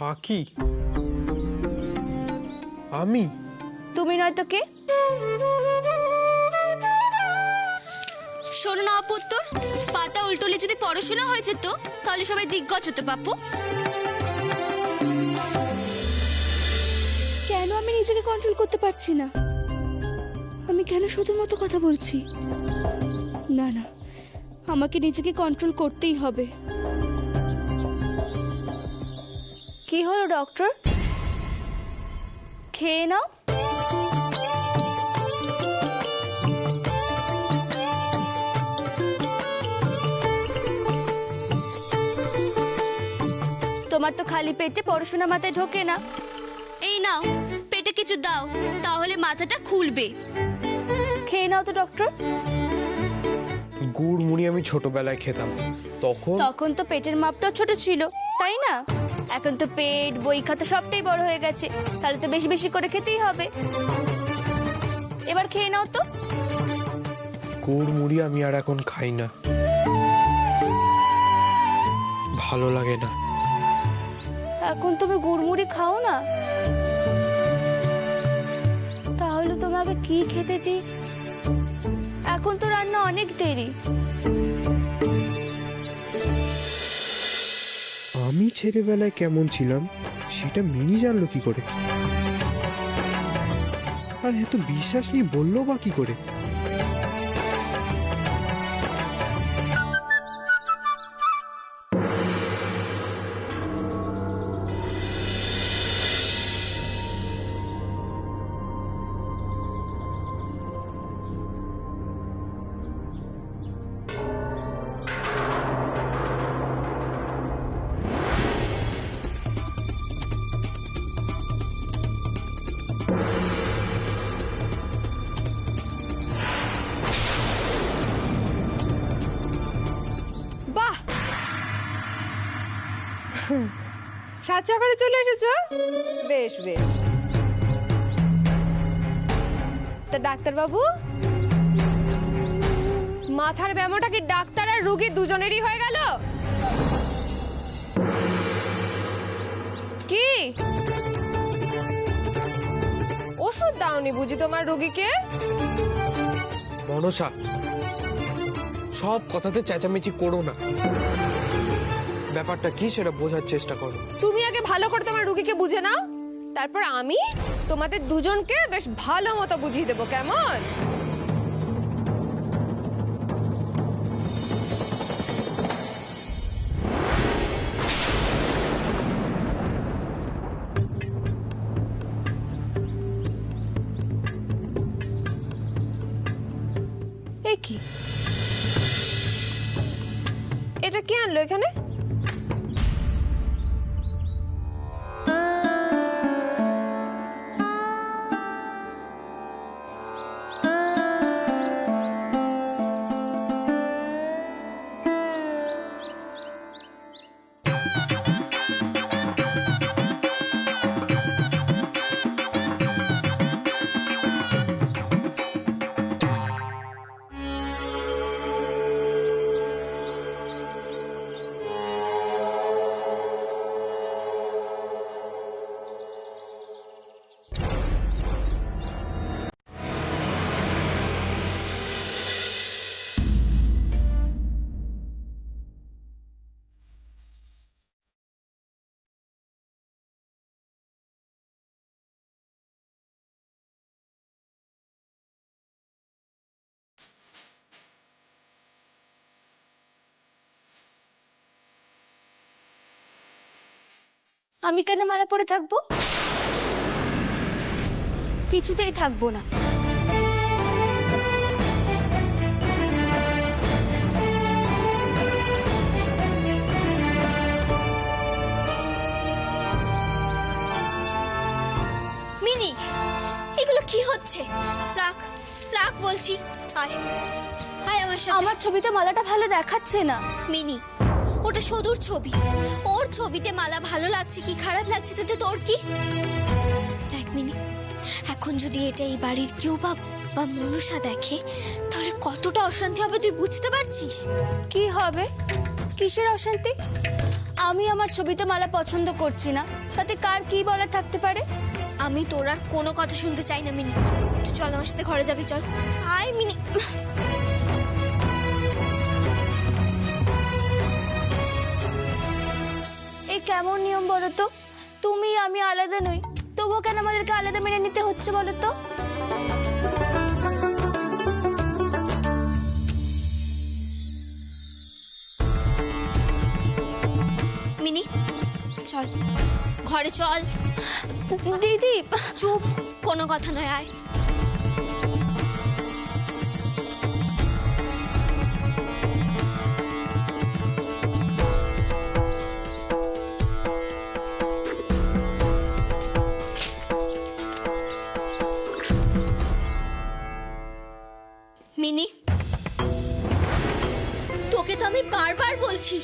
ফাঁকি? আমি? তুমি নয় তো কে? শোনো না অপুত্তর, পাতা উল্টোলে যদি পড়াশোনা হয়ে যেত তাহলে সবাই দিগ্গজ হতো পাপ্পু। কেন আমি নিজেকে কন্ট্রোল করতে পারছি না? আমি কেন শুধু মতো কথা বলছি? না না, আমাকে নিজেকে কন্ট্রোল করতেই হবে। কি হলো ডক্টর? খেয়ে নাও। তোমার তো খালি পেটে পড়াশোনা মাথায় ঢোকে না। এই নাও, পেটে কিছু দাও, তাহলে মাথাটা খুলবে। খেয়ে নাও তো ডক্টর। গুড় মুড়ি আমি ছোটবেলায় খেতাম, তখন তো পেটের মাপটাও ছোট ছিল, তাই না? এখন তো পেট, বই খাতা সবটাই বড় হয়ে গেছে, তাহলে তো বেশি বেশি করে খেতেই হবে। এবার খেয়ে নাও তো। গুড় মুড়ি আমি আর এখন খাই না, ভালো লাগে না। এখন তুমি গুড়মুড়ি খাও না? তাহলে তোমাকে কি খেতে দিই? এখন তো রান্না অনেক দেরি। আমি ছেলেবেলায় কেমন ছিলাম সেটা মিনি জানলো কি করে? আর এত বিশ্বাস নিয়ে বললো বা কি করে? বাহ, সাত সকালে চলে এসেছো? বেশ বেশ। তা ডাক্তারবাবু, মাথার ব্যামোটা কি ডাক্তার আর রোগী দুজনেরই হয়ে গেল? কি ওষুধ দাওনি বুঝি তোমার রোগীকে? মনসা, সব কথাতে চেঁচামেচি করো না, ব্যাপারটা কি সেটা বোঝার চেষ্টা করো। তুমি আগে ভালো করে তোমার রোগীকে বুঝে নাও, তারপর আমি তোমাদের দুজনকে বেশ ভালো মতো বুঝিয়ে দেবো, কেমন? এ কি? এটা কে আনলো এখানে? আমি কেন মালা পরে থাকবো? কিছুতেই থাকবো না। মিনি, এগুলো কি হচ্ছে? রাখ রাখ বলছি। আয় আয় আমার সাথে। আমার ছবিতে মালাটা ভালো দেখাচ্ছে না। মিনি, ওটা সদুর ছবি, ওর ছবিতে মালা ভালো লাগছে কি খারাপ লাগছে তাতে তোর কি? দেখ মিনি, এখন যদি এটা এই বাড়ির কেউ বা মনুষা দেখে তাহলে কতটা অশান্তি হবে তুই বুঝতে পারছিস? কি হবে? কিসের অশান্তি? আমি আমার ছবিতে মালা পছন্দ করছি না, তাতে কার কি বলার থাকতে পারে? আমি তোর আর কোনো কথা শুনতে চাই না মিনি। তুই চল আমার সাথে ঘরে যাবি, চল আয় মিনি। এই কেমন নিয়ম বলো তো? তুমি আমি আলাদা নই, তবুও কেন আমাদেরকে আলাদা মেনে নিতে হচ্ছে বলো তো? মিনি চল ঘরে চল। দিদি চুপ, কোনো কথা নয়, আয়। মিনি, তোকে তো আমি বারবার বলছি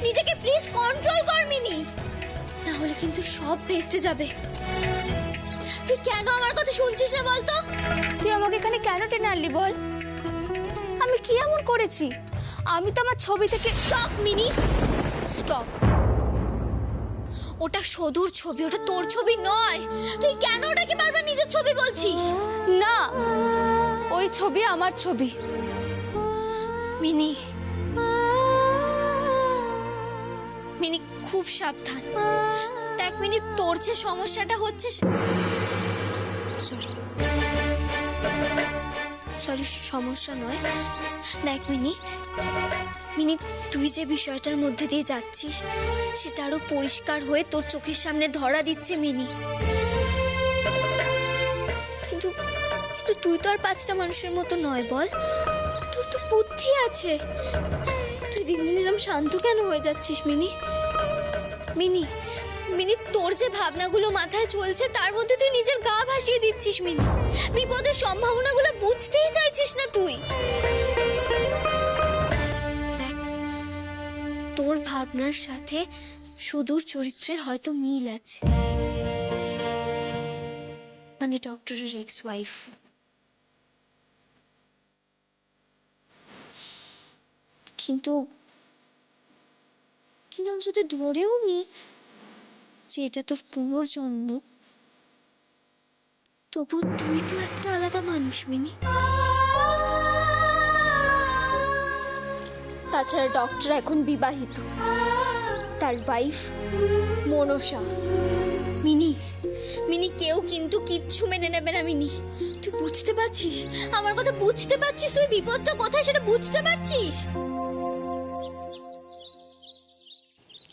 নিজেকে প্লিজ কন্ট্রোল কর মিনি, না হলে কিন্তু সব ভেস্তে যাবে। তুই কেন আমার কথা শুনছিস না বলতো? তুই আমাকে এখানে কেন টেনে আনলি বল? আমি কি এমন করেছি? আমি তো আমার ছবি থেকে... স্টপ মিনি, স্টপ। ওটা সদুর ছবি, ওটা তোর ছবি নয়। তুই কেন ওটাকে বারবার নিজের ছবি বলছিস? না, ওই ছবি আমার ছবি। মিনি, মিনি খুব সাবধান। দেখ মিনি, তোর যে সমস্যাটা হচ্ছে সরি সমস্যা নয়। দেখ মিনি, মিনি তুই যে বিষয়টার মধ্যে দিয়ে যাচ্ছিস সেটা আরো পরিষ্কার হয়ে তোর চোখের সামনে ধরা দিচ্ছে মিনি। কিন্তু কিন্তু তুই তো আর 5টা মানুষের মতো নয় বল, তোর তো বুদ্ধি আছে। তুই দিন দিন এরকম শান্ত কেন হয়ে যাচ্ছিস মিনি? মিনি, মিনি তোর যে ভাবনাগুলো মাথায় চলছে তার মধ্যে তুই নিজের গা ভাসিয়ে দিচ্ছিস মিনি। বিপদের সম্ভাবনাগুলো বুঝতেই চাইছিস না তুই। দেখ, তোর ভাবনার সাথে সুদূর চরিত্রের হয়তো মিল আছে, মানে ডক্টরের এক্স ওয়াইফ। কিন্তু কিন্তু আমি যদি ধরেও নি যে এটা তোর পুনর্জন্ম, তবু তুই তো একটা আলাদা মানুষ মিনি। তাছাড়া ডক্টর এখন বিবাহিত, তার ওয়াইফ মনসা। মিনি, মিনি কেউ কিন্তু কিচ্ছু মেনে নেবে না মিনি। তুই বুঝতে পারছিস আমার কথা? বুঝতে পারছিস তুই বিপদটা কোথায় সেটা বুঝতে পারছিস?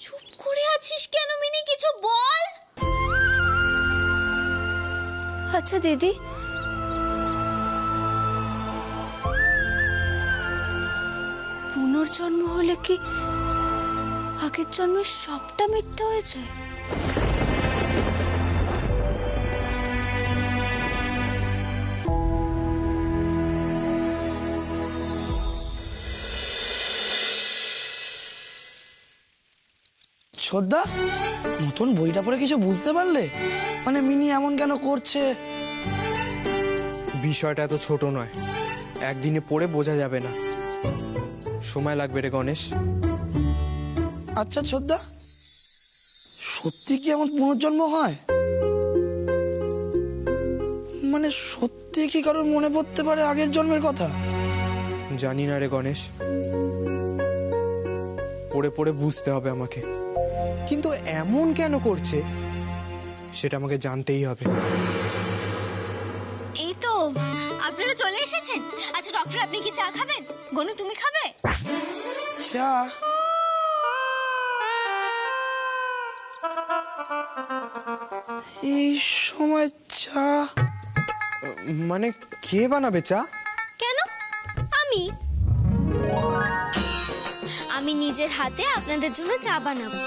চুপ করে আছিস কেন মিনি? কিছু বল। আচ্ছা দিদি, পুনর্জন্ম হলে কি আগের জন্মের সবটা মিথ্যা হয়ে যায়? ছোদ্দা, নতুন বইটা পড়ে কিছু বুঝতে পারলে? মানে মিনি এমন কেন করছে? বিষয়টা এত ছোট নয়, একদিনে পড়ে বোঝা যাবে না, সময় লাগবে রে গণেশ। আচ্ছা ছোদ্দা, সত্যি কি এমন পুনর্জন্ম হয়? মানে সত্যি কি কারোর মনে পড়তে পারে আগের জন্মের কথা? জানি না রে গণেশ, পড়ে পড়ে বুঝতে হবে আমাকে। কিন্তু এমন কেন করছে সেটা আমাকে জানতেই হবে। এই তো আপনারা চলে এসেছেন। আচ্ছা ডক্টর, আপনি কি চা খাবেন? গনু তুমি খাবে? চা? এই সময় চা? মানে কে বানাবে চা? কেন? আমি আমি নিজের হাতে আপনাদের জন্য চা বানাবো।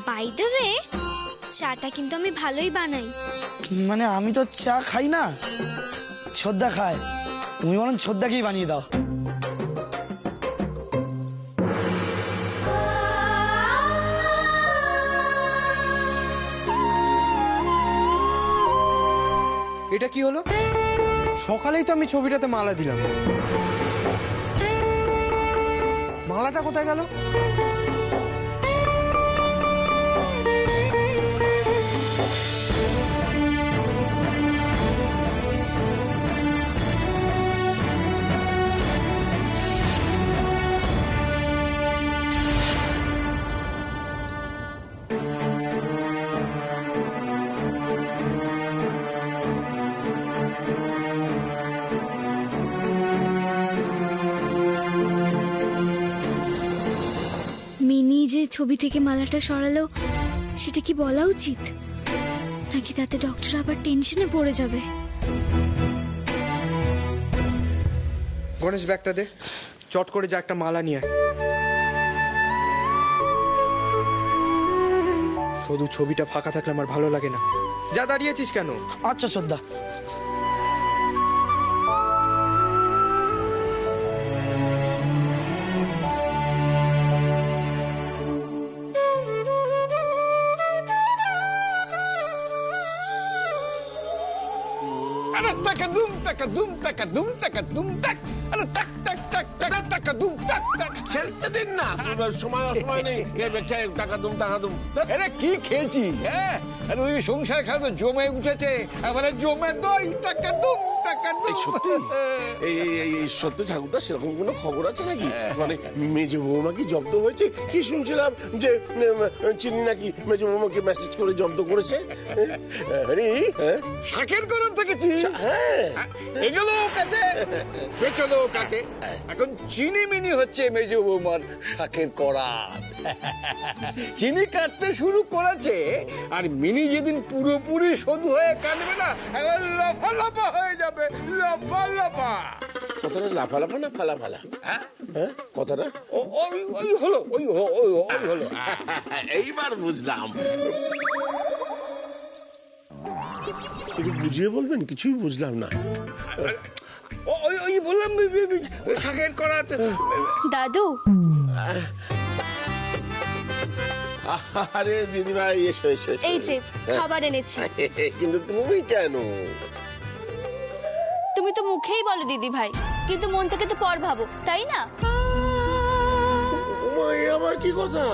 বাই দ্য ওয়ে, চাটা কিন্তু আমি ভালোই বানাই। মানে আমি তো চা খাই না, ছোদ্দা খায়। তুমি বরং ছোদ্দাকেই বানিয়ে দাও। এটা কি হলো? সকালেই তো আমি ছবিটাতে মালা দিলাম। মালাটা কোথায় গেল? মিনি যে ছবি থেকে মালাটা সরালো সেটা কি বলা উচিত, নাকি তাতে ডক্টর আবার টেনশনে পড়ে যাবে? গণেশ ব্যাগটা দে, চট করে যা একটা মালা নিয়ে আয়। শুধু ছবিটা ফাঁকা থাকলে আমার ভালো লাগে না। যা দাঁড়িয়েছিস কেন? আচ্ছা ছোদ্দা। Takadum, takadum, takadum, takadum, tak. আরে tak, tak, tak, tak, takadum, tak, tak. খেলতে দিন না, সময় নেই। টাকাদুম টাকাদুম। আরে কি খেলছিস, হ্যাঁ? আরে ওই সংসার খেলা তো জমে উঠেছে, এবারে জমে দই, টাকাদুম, টাকাদুম। সত্যি এই সত্য ঠাকুরদা সেরকম কোনো খবর আছে নাকি? মানে মেজে বৌমা কি জব্দ হয়েছে? কি শুনছিলাম যে চিনি নাকি মেজে বৌমাকে মেসেজ করে জব্দ করেছে। আরে শাকের কদম দেখেছিস? হ্যাঁ, এগুলো কাটে, পেছলো কাটে। এখন চিনি মিনি হচ্ছে মেজো বৌমার শাকের করাত। চিনি কাটতে শুরু করেছে, আর মিনি যেদিন পুরোপুরি শোধ হয়ে কাটবে না, এবার লাফালাফা হয়ে যাবে, লাফালাফা। কথাটা লাফালাফা না ফালাফালা? হ্যাঁ, কথাটা ওই হলো, ওই হলো। এইবার বুঝলাম। একটু বুঝিয়ে বলবেন, কিছুই বুঝলাম না। ওই বললাম শাকের করাত। দাদু, আরে দিদিভাই এসো এসো। এই যে খাবার এনেছি। কিন্তু তুমি কেন? তুমি তো মুখেই বলো দিদি ভাই, কিন্তু মন থেকে তো পর ভাবো, তাই না? আমার কি কথা?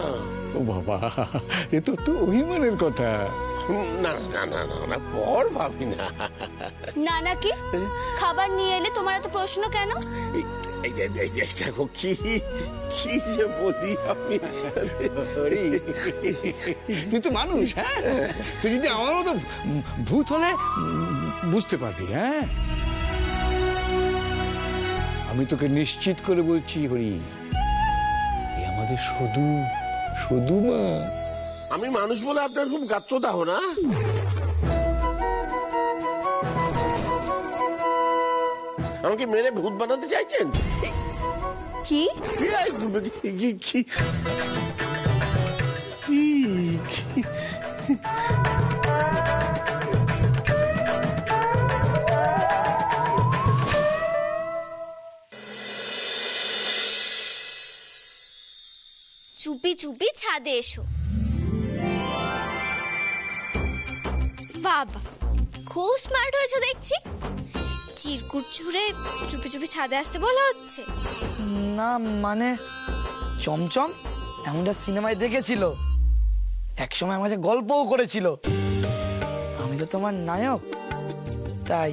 ও বাবা, এ তো অভিমানের কথা। না না না না না, পর ভাবি না। না না কি? খাবার নিয়ে এলে তোমার এত প্রশ্ন কেন? এই দেখো কি যে বলি আমি। তুই তো মানুষ, হ্যাঁ? তুই যদি আমার মতো ভূত হলে বুঝতে পারবি, হ্যাঁ? আমি তোকে নিশ্চিত করে বলছি হরি, এ আমাদের সদু মা। আমি মানুষ বলে আপনার খুব গাত্রদাহ না? আমাকে মেরে ভূত বানাতে চাইছেন? কি? চুপি চুপি ছাদে এসো। বাবা, খুব স্মার্ট হয়েছো দেখছি। চিরকুট ছুঁড়ে চুপি চুপি ছাদে আসতে বলা হচ্ছে? না মানে চমচম এমনটা সিনেমায় দেখেছিল, একসময় আমাকে গল্পও করেছিল। আমি তো তোমার নায়ক, তাই।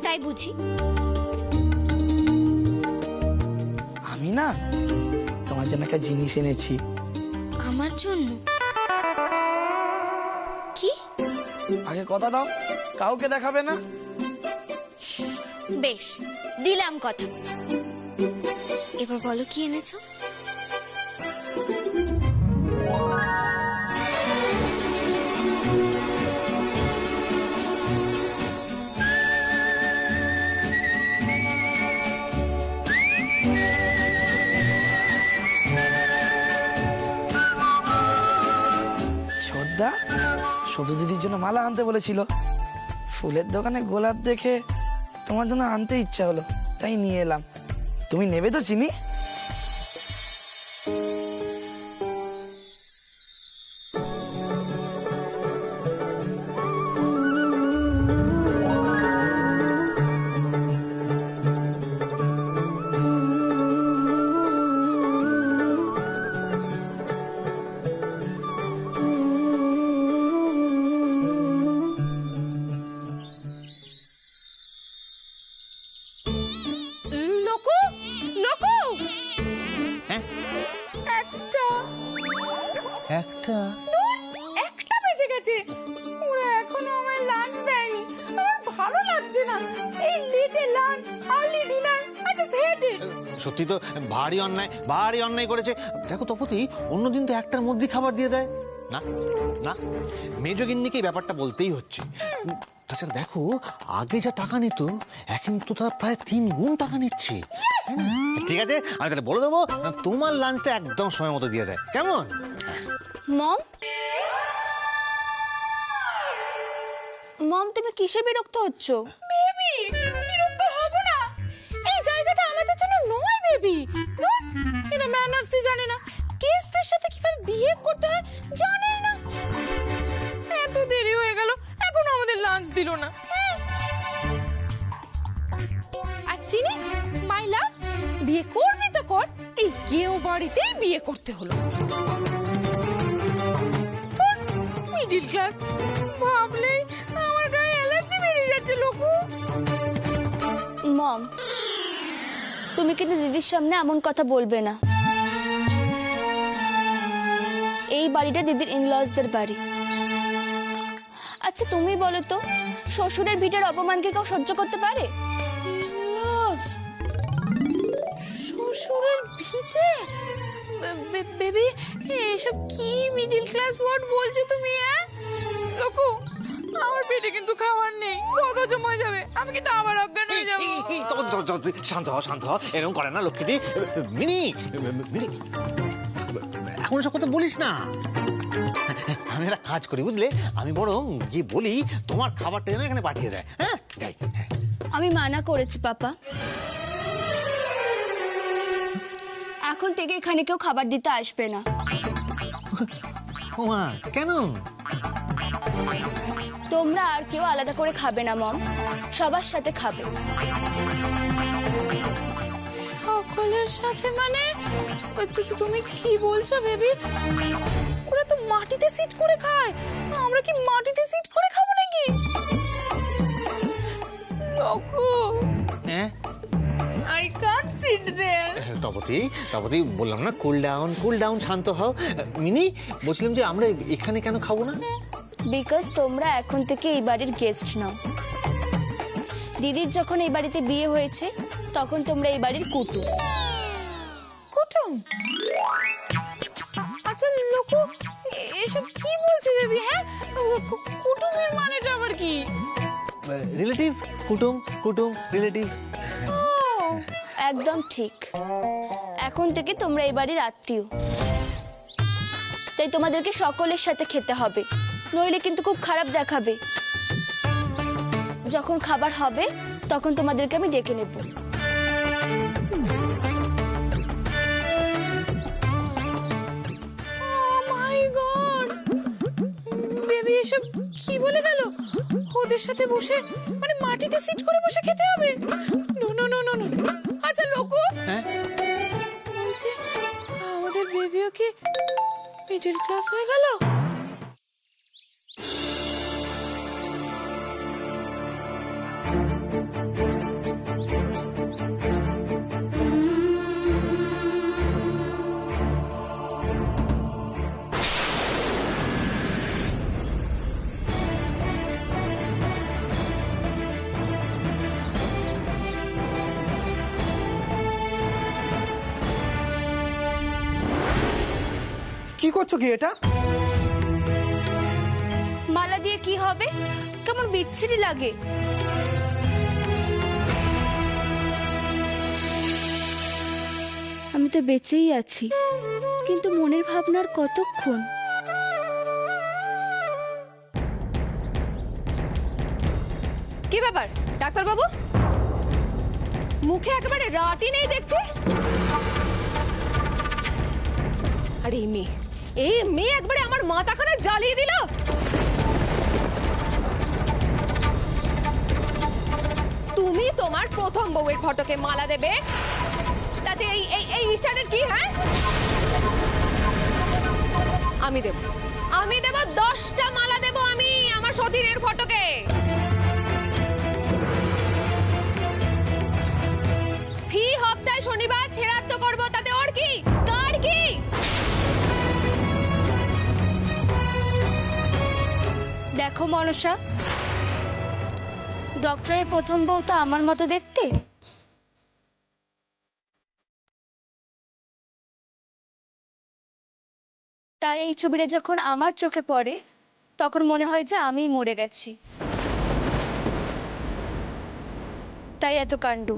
তাই বুঝি? আমি না তোমার জন্য একটা জিনিস এনেছি। আমার জন্য? কি? আগে কথা দাও, কাউকে দেখাবে না। বেশ, দিলাম কথা। এবার বলো কি এনেছো? ছোদ্দা শুধু দিদির জন্য মালা আনতে বলেছিল। ফুলের দোকানে গোলাপ দেখে তোমার জন্য আনতে ইচ্ছা হলো, তাই নিয়ে এলাম। তুমি নেবে তো চিনি? একটা বেজে গেছে, ওরা এখনো আমায় লাঞ্চ দেয়নি। আমার ভালো লাগছে না, এই লেটে লাঞ্চ, আর্লি ডিনার, আচ্ছা হেটে। সত্যি তো ভারী অন্যায় করেছে। দেখো তপতি, অন্যদিন তো একটার মধ্যেই খাবার দিয়ে দেয়। না না, মেজগিন্নিকে এই ব্যাপারটা বলতেই হচ্ছে। তাছাড়া দেখো, আগে যা টাকা নিত এখন তো তার প্রায় 3 গুণ টাকা নিচ্ছে। ঠিক আছে, আমি তাহলে বলে দেবো তোমার লাঞ্চটা একদম সময় মতো দিয়ে দেয়, কেমন? মম, মম তুমি কিসে বিরক্ত হচ্ছ? বেবি, বিরক্ত হব না, এই জায়গাটা আমাদের জন্য নয় বেবি। এরা ম্যানার্সই জানে না, গেস্টদের সাথে কিভাবে বিহেভ করতে হয় জানেই না। এত দেরি হয়ে গেল, এখনো আমাদের লাঞ্চ দিল না। আর চিনি, মাই লাভ, বিয়ে করবি তো কর, এই গেও বাড়িতেই বিয়ে করতে হলো। মিডল ক্লাস ভাবলেই আমার গায়ে অ্যালার্জি বেরিয়ে যাচ্ছে লোকু। মম, তুমি কিন্তু দিদির সামনে এমন কথা বলবে না। এই বাড়িটা দিদির ইনলজদের বাড়ি। আচ্ছা তুমি বলো তো, শ্বশুরের ভিটার অপমানকে কেউ সহ্য করতে পারে? শ্বশুরের ভিটে? বেবি, এসব কি মিডল ক্লাস ওয়ার্ড বলছো তুমি? লোকু, আমার পেটে কিন্তু খাবার নেই, কত জমে যাবে, আমি কিন্তু আবার অজ্ঞান হয়ে যাবো। শান্ত হ, এরকম করে না লক্ষ্মীদি। মিনি, এখন সব কথা বলিস না। আমি একটা কাজ করি বুঝলে, আমি বরং গিয়ে বলি তোমার খাবারটা যেন এখানে পাঠিয়ে দেয়। হ্যাঁ যাই। আমি মানা করেছি পাপা, এখন থেকে এখানে কেউ খাবার দিতে আসবে না। ওমা, কেন? তোমরা আর কেউ আলাদা করে খাবে না মম, সবার সাথে খাবে। সকলের সাথে মানে? তুমি কি বলছো বেবি? ওরা তো মাটিতে সিট করে খায়, আমরা কি মাটিতে সিট করে খাবো নাকি? লোকু, হ্যাঁ, I can't sit there. Tapati বললাম না, কুল ডাউন, শান্ত হও। মিনি, বলছিলাম যে আমরা এখানে কেন খাবো না? বিকজ তোমরা এখন থেকে এই বাড়ির গেস্ট নাও। দিদির যখন এই বাড়িতে বিয়ে হয়েছে তখন তোমরা এই বাড়ির কুটুম। কুটুম? আচ্ছা লোকু, এসব কি বলছে বেবি? হ্যাঁ, কুটুমের মানেটা আবার কি? রিলেটিভ, কুটুম রিলেটিভ। একদম ঠিক, এখন থেকে তোমরা এই বাড়ির আত্মীয়, তাই তোমাদেরকে সকলের সাথে খেতে হবে, নইলে কিন্তু খুব খারাপ দেখাবে। যখন খাবার হবে তখন তোমাদেরকে আমি ডেকে নেব। বেবি এসব কি বলে গেল? ওদের সাথে বসে মানে মাটিতে সিট করে বসে খেতে হবে? No no no no no. আচ্ছা লোকু, বলছি আমাদের বেবিও কি মিডল ক্লাস হয়ে গেল? কি করছো কি এটা? মালা দিয়ে কি হবে? কেমন বিচ্ছিরি লাগে। আমি তো বেঁচেই আছি, কিন্তু মনের ভাবনার কতক্ষণ। কি ব্যাপার ডাক্তার বাবু, মুখে একেবারে রাটি নেই দেখছি। আরে এই মেয়ে একবারে আমার মাথাখানে জ্বালিয়ে দিল। তুমি তোমার প্রথম বউয়ের ফটোকে মালা দেবে, তাতে এই স্টারের কি? হ্যাঁ, আমি দেব 10টা মালা দেব আমি আমার সতীনের ফটোকে। ফি হপ্তায় শনিবার ছেড়াত্ম করবো, তাতে ওর কি কার কি? মনসা, ডক্টরের প্রথম বউ তো আমার মতো দেখতে। তাই এই ছবিটা যখন আমার চোখে পড়ে তখন মনে হয় যে আমিই মরে গেছি। তাই এত কাণ্ড।